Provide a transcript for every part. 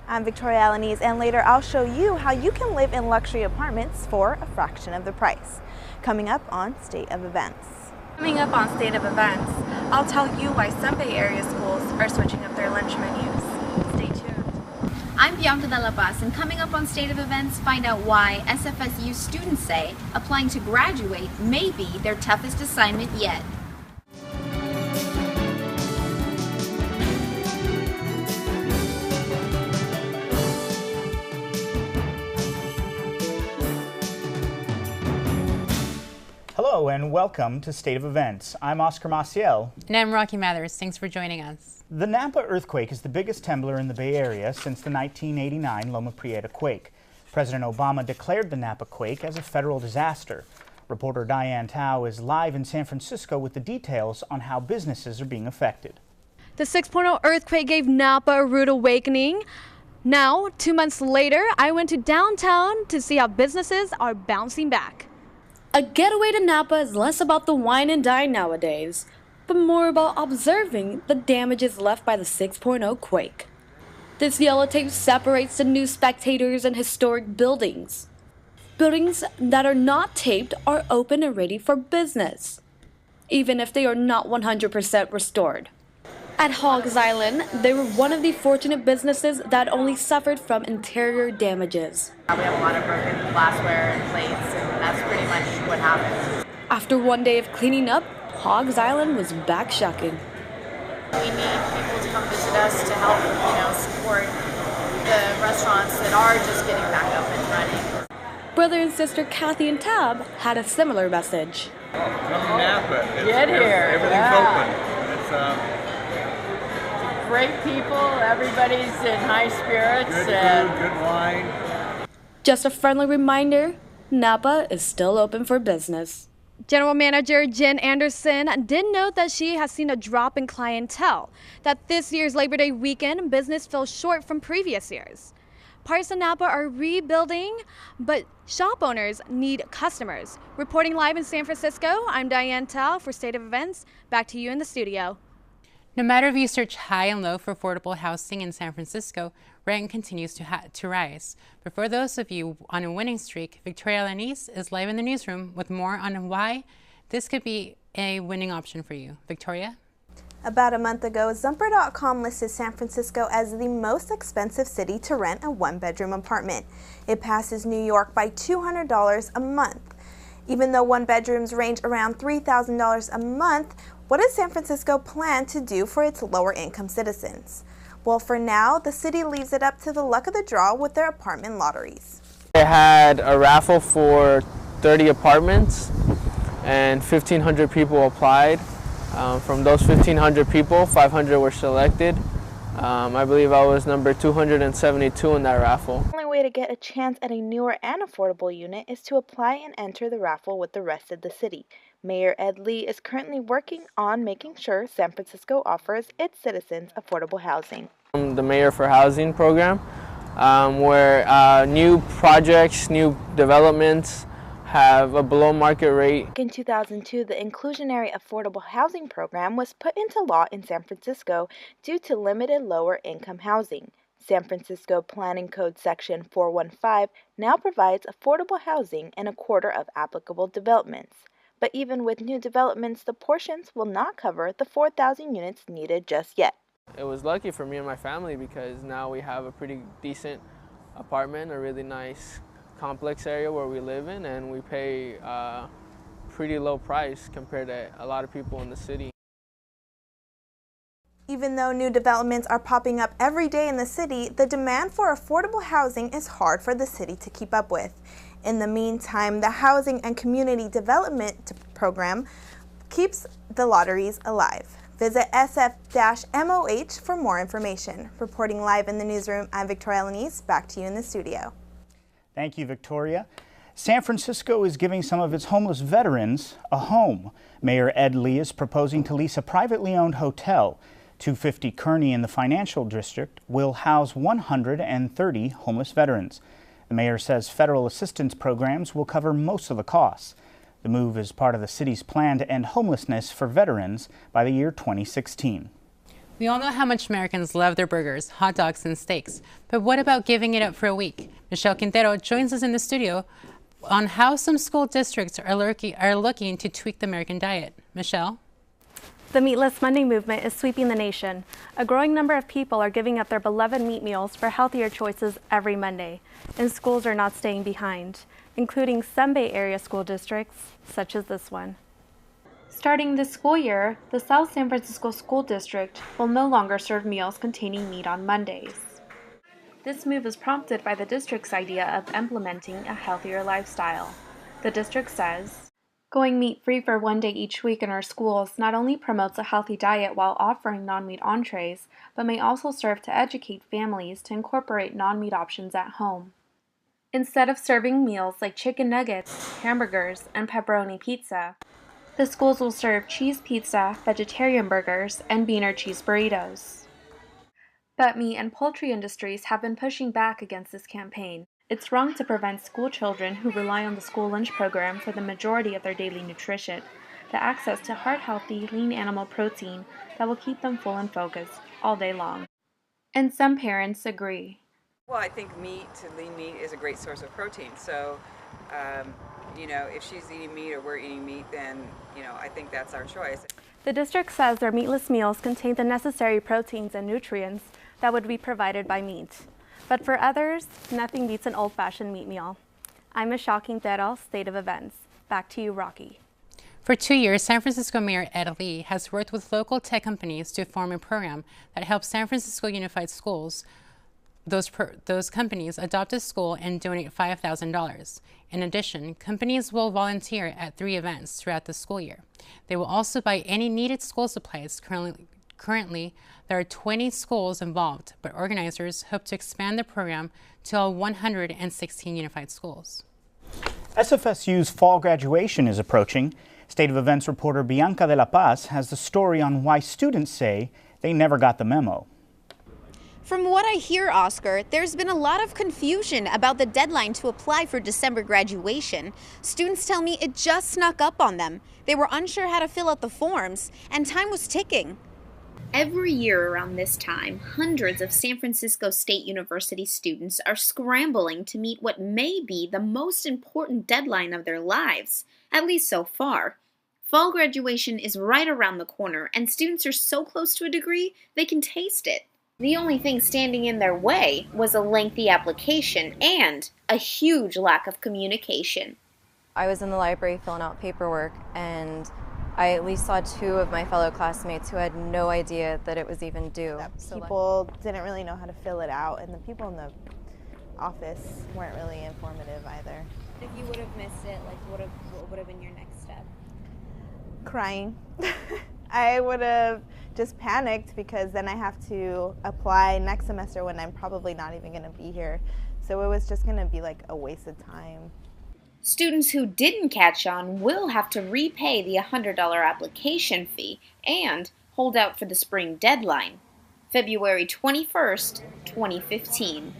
I'm Victoria Alanese, and later I'll show you how you can live in luxury apartments for a fraction of the price. Coming up on State of Events. Coming up on State of Events, I'll tell you why some Bay Area schools are switching up their lunch menus. Stay tuned. I'm Bianca de la Paz, and coming up on State of Events, find out why Sfsu students say applying to graduate may be their toughest assignment yet. Hello and welcome to State of Events. I'm Oscar Maciel. And I'm Rocky Mathers. Thanks for joining us. The Napa earthquake is the biggest trembler in the Bay Area since the 1989 Loma Prieta quake. President Obama declared the Napa quake as a federal disaster. Reporter Diane Tao is live in San Francisco with the details on how businesses are being affected. The 6.0 earthquake gave Napa a rude awakening. Now, 2 months later, I went to downtown to see how businesses are bouncing back. A getaway to Napa is less about the wine and dine nowadays, but more about observing the damages left by the 6.0 quake. This yellow tape separates the new spectators and historic buildings. Buildings that are not taped are open and ready for business, even if they are not 100% restored. At Hogs Island, they were one of the fortunate businesses that only suffered from interior damages. We have a lot of broken glassware and plates, and that's pretty much what happened. After one day of cleaning up, Hogs Island was back shucking. We need people to come visit us to help, support the restaurants that are just getting back up and running. Brother and sister Kathy and Tab had a similar message. Come to Napa. Get here. Everything's open. Great people, everybody's in high spirits. Good food, good wine. Just a friendly reminder, Napa is still open for business. General Manager Jen Anderson did note that she has seen a drop in clientele, that this year's Labor Day weekend business fell short from previous years. Parts of Napa are rebuilding, but shop owners need customers. Reporting live in San Francisco, I'm Diane Tao for State of Events. Back to you in the studio. No matter if you search high and low for affordable housing in San Francisco, rent continues to rise. But for those of you on a winning streak, Victoria Alanese is live in the newsroom with more on why this could be a winning option for you. Victoria? About a month ago, Zumper.com listed San Francisco as the most expensive city to rent a one-bedroom apartment. It passes New York by $200 a month. Even though one-bedrooms range around $3,000 a month, what does San Francisco plan to do for its lower-income citizens? Well, for now, the city leaves it up to the luck of the draw with their apartment lotteries. They had a raffle for 30 apartments, and 1,500 people applied. From those 1,500 people, 500 were selected. I believe I was number 272 in that raffle. The only way to get a chance at a newer and affordable unit is to apply and enter the raffle with the rest of the city. Mayor Ed Lee is currently working on making sure San Francisco offers its citizens affordable housing. The Mayor for Housing program, where new projects, new developments have a below market rate. In 2002, the Inclusionary Affordable Housing Program was put into law in San Francisco due to limited lower income housing. San Francisco Planning Code Section 415 now provides affordable housing in a quarter of applicable developments. But even with new developments, the portions will not cover the 4,000 units needed just yet. It was lucky for me and my family because now we have a pretty decent apartment, a really nice complex area where we live in, and we pay a pretty low price compared to a lot of people in the city. Even though new developments are popping up every day in the city, the demand for affordable housing is hard for the city to keep up with. In the meantime, the Housing and Community Development Program keeps the lotteries alive. Visit sf-moh for more information. Reporting live in the newsroom, I'm Victoria Alanese. Back to you in the studio. Thank you, Victoria. San Francisco is giving some of its homeless veterans a home. Mayor Ed Lee is proposing to lease a privately owned hotel. 250 Kearny in the financial district will house 130 homeless veterans. The mayor says federal assistance programs will cover most of the costs. The move is part of the city's plan to end homelessness for veterans by the year 2016. We all know how much Americans love their burgers, hot dogs, and steaks. But what about giving it up for a week? Michelle Quintero joins us in the studio on how some school districts are looking to tweak the American diet. Michelle? The Meatless Monday movement is sweeping the nation. A growing number of people are giving up their beloved meat meals for healthier choices every Monday, and schools are not staying behind, including some Bay Area school districts, such as this one. Starting this school year, the South San Francisco School District will no longer serve meals containing meat on Mondays. This move is prompted by the district's idea of implementing a healthier lifestyle. The district says, "Going meat-free for one day each week in our schools not only promotes a healthy diet while offering non-meat entrees, but may also serve to educate families to incorporate non-meat options at home. Instead of serving meals like chicken nuggets, hamburgers, and pepperoni pizza, the schools will serve cheese pizza, vegetarian burgers, and bean or cheese burritos." But meat and poultry industries have been pushing back against this campaign. It's wrong to prevent school children who rely on the school lunch program for the majority of their daily nutrition the access to heart-healthy, lean animal protein that will keep them full and focused all day long. And some parents agree. Well, I think lean meat is a great source of protein. So, if she's eating meat or we're eating meat, then, I think that's our choice. The district says their meatless meals contain the necessary proteins and nutrients that would be provided by meat. But for others, nothing beats an old-fashioned meat meal. I'm Michelle Quintero, State of Events. Back to you, Rocky. For 2 years, San Francisco Mayor Ed Lee has worked with local tech companies to form a program that helps San Francisco Unified Schools, those companies, adopt a school and donate $5,000. In addition, companies will volunteer at 3 events throughout the school year. They will also buy any needed school supplies. Currently, there are 20 schools involved, but organizers hope to expand the program to all 116 unified schools. SFSU's fall graduation is approaching. State of Events reporter Bianca de la Paz has the story on why students say they never got the memo. From what I hear, Oscar, there's been a lot of confusion about the deadline to apply for December graduation. Students tell me it just snuck up on them. They were unsure how to fill out the forms, and time was ticking. Every year around this time, hundreds of San Francisco State University students are scrambling to meet what may be the most important deadline of their lives, at least so far. Fall graduation is right around the corner, and students are so close to a degree they can taste it. The only thing standing in their way was a lengthy application and a huge lack of communication. I was in the library filling out paperwork, and I at least saw 2 of my fellow classmates who had no idea that it was even due. People didn't really know how to fill it out, and the people in the office weren't really informative either. If you would have missed it, what would have been your next step? Crying. I would have just panicked because then I have to apply next semester when I'm probably not even going to be here. So it was just going to be like a waste of time. Students who didn't catch on will have to repay the $100 application fee and hold out for the spring deadline, February 21st, 2015.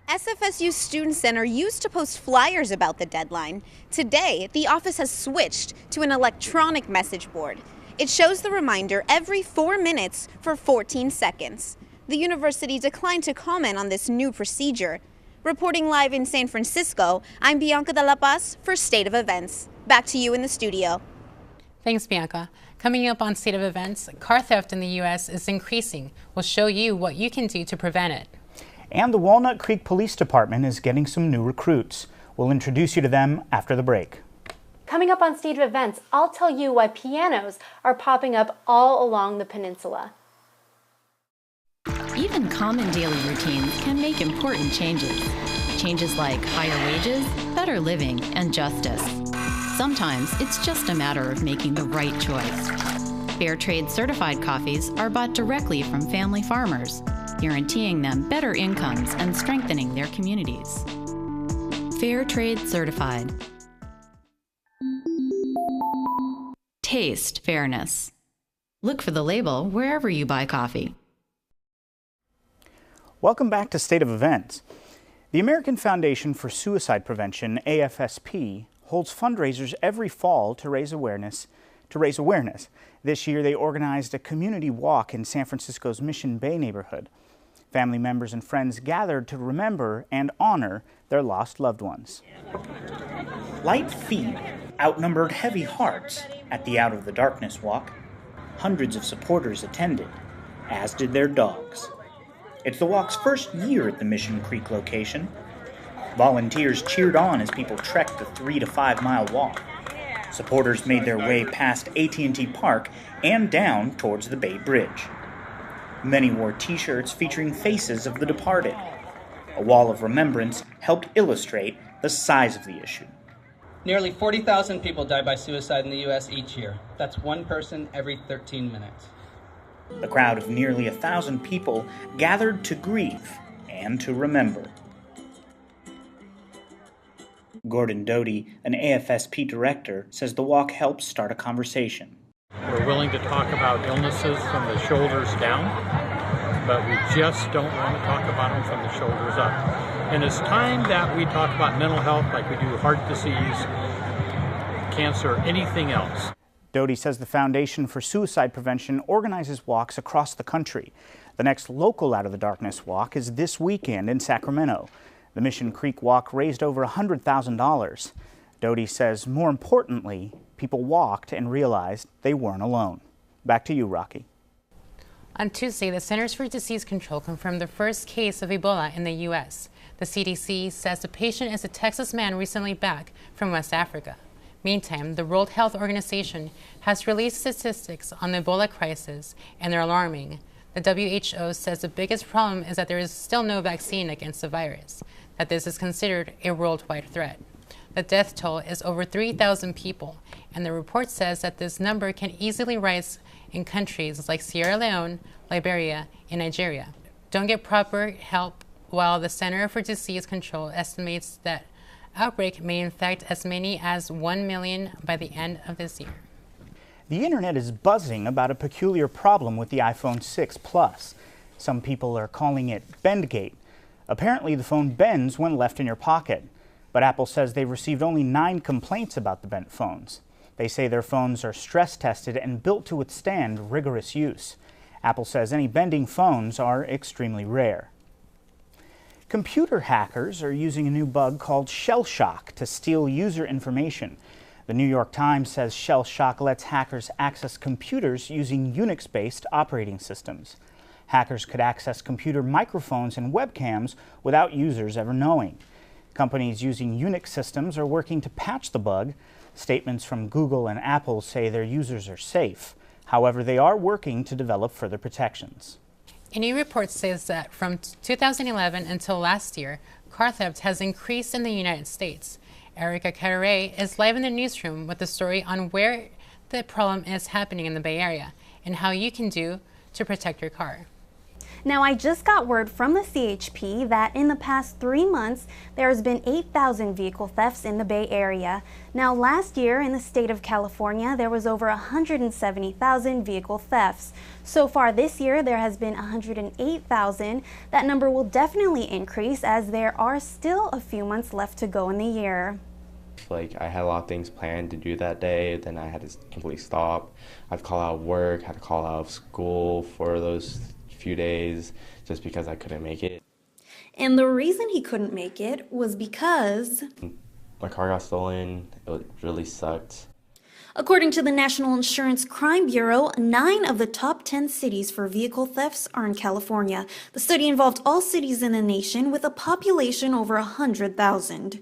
SFSU Student Center used to post flyers about the deadline. Today, the office has switched to an electronic message board. It shows the reminder every 4 minutes for 14 seconds. The university declined to comment on this new procedure. Reporting live in San Francisco, I'm Bianca de la Paz for State of Events. Back to you in the studio. Thanks, Bianca. Coming up on State of Events, car theft in the U.S. is increasing. We'll show you what you can do to prevent it. And the Walnut Creek Police Department is getting some new recruits. We'll introduce you to them after the break. Coming up on State of Events, I'll tell you why pianos are popping up all along the peninsula. Even common daily routines can make important changes. Changes like higher wages, better living, and justice. Sometimes it's just a matter of making the right choice. Fair Trade certified coffees are bought directly from family farmers, guaranteeing them better incomes and strengthening their communities. Fair Trade certified. Taste fairness. Look for the label wherever you buy coffee. Welcome back to State of Events. The American Foundation for Suicide Prevention, AFSP, holds fundraisers every fall to raise awareness to raise awareness. This year, they organized a community walk in San Francisco's Mission Bay neighborhood. Family members and friends gathered to remember and honor their lost loved ones. Light feet outnumbered heavy hearts at the Out of the Darkness walk. Hundreds of supporters attended, as did their dogs. It's the walk's first year at the Mission Creek location. Volunteers cheered on as people trekked the 3 to 5 mile walk. Supporters made their way past AT&T Park and down towards the Bay Bridge. Many wore t-shirts featuring faces of the departed. A wall of remembrance helped illustrate the size of the issue. Nearly 40,000 people die by suicide in the U.S. each year. That's one person every 13 minutes. The crowd of nearly 1,000 people gathered to grieve and to remember. Gordon Doty, an AFSP director, says the walk helps start a conversation. We're willing to talk about illnesses from the shoulders down, but we just don't want to talk about them from the shoulders up. And it's time that we talk about mental health like we do heart disease, cancer, anything else. Doty says the Foundation for Suicide Prevention organizes walks across the country. The next local Out of the Darkness walk is this weekend in Sacramento. The Mission Creek Walk raised over $100,000. Doty says, more importantly, people walked and realized they weren't alone. Back to you, Rocky. On Tuesday, the Centers for Disease Control confirmed the first case of Ebola in the U.S. The CDC says the patient is a Texas man recently back from West Africa. Meantime, the World Health Organization has released statistics on the Ebola crisis, and they're alarming. The WHO says the biggest problem is that there is still no vaccine against the virus, that this is considered a worldwide threat. The death toll is over 3,000 people, and the report says that this number can easily rise in countries like Sierra Leone, Liberia, and Nigeria. Don't get proper help, while the Center for Disease Control estimates that outbreak may infect as many as 1 million by the end of this year. The internet is buzzing about a peculiar problem with the iPhone 6 Plus. Some people are calling it Bendgate. Apparently, the phone bends when left in your pocket. But Apple says they've received only 9 complaints about the bent phones. They say their phones are stress tested and built to withstand rigorous use. Apple says any bending phones are extremely rare. Computer hackers are using a new bug called shell shock to steal user information. The New York Times says shell shock lets hackers access computers using Unix-based operating systems. Hackers could access computer microphones and webcams without users ever knowing. Companies using Unix systems are working to patch the bug. Statements from Google and Apple say their users are safe. However, they are working to develop further protections. A new report says that from 2011 until last year, car theft has increased in the United States. Erica Carre is live in the newsroom with a story on where the problem is happening in the Bay Area and how you can do to protect your car. Now, I just got word from the CHP that in the past 3 months, there has been 8,000 vehicle thefts in the Bay Area. Now, last year in the state of California, there was over 170,000 vehicle thefts. So far this year, there has been 108,000. That number will definitely increase as there are still a few months left to go in the year. Like, I had a lot of things planned to do that day, then I had to completely stop. I had to call out work, had to call out of school for those few days just because I couldn't make it. And the reason he couldn't make it was because my car got stolen. It really sucked. According to the National Insurance Crime Bureau, 9 of the top 10 cities for vehicle thefts are in California. The study involved all cities in the nation with a population over 100,000.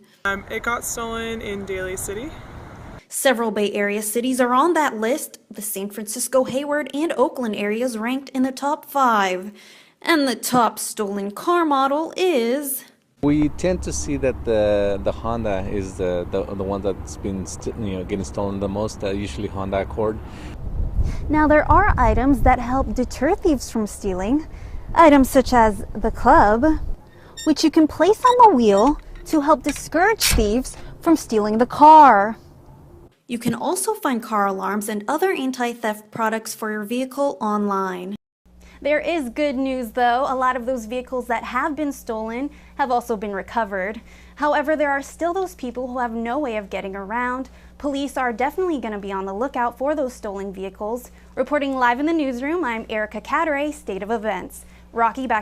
It got stolen in Daly City. Several Bay Area cities are on that list. The San Francisco, Hayward, and Oakland areas ranked in the top 5. And the top stolen car model is... We tend to see that the Honda is the one that's been getting stolen the most, usually Honda Accord. Now, there are items that help deter thieves from stealing. Items such as the club, which you can place on the wheel to help discourage thieves from stealing the car. You can also find car alarms and other anti-theft products for your vehicle online. There is good news though. A lot of those vehicles that have been stolen have also been recovered. However, there are still those people who have no way of getting around. Police are definitely going to be on the lookout for those stolen vehicles. Reporting live in the newsroom, I'm Erica Cataray, State of Events. Rocky, back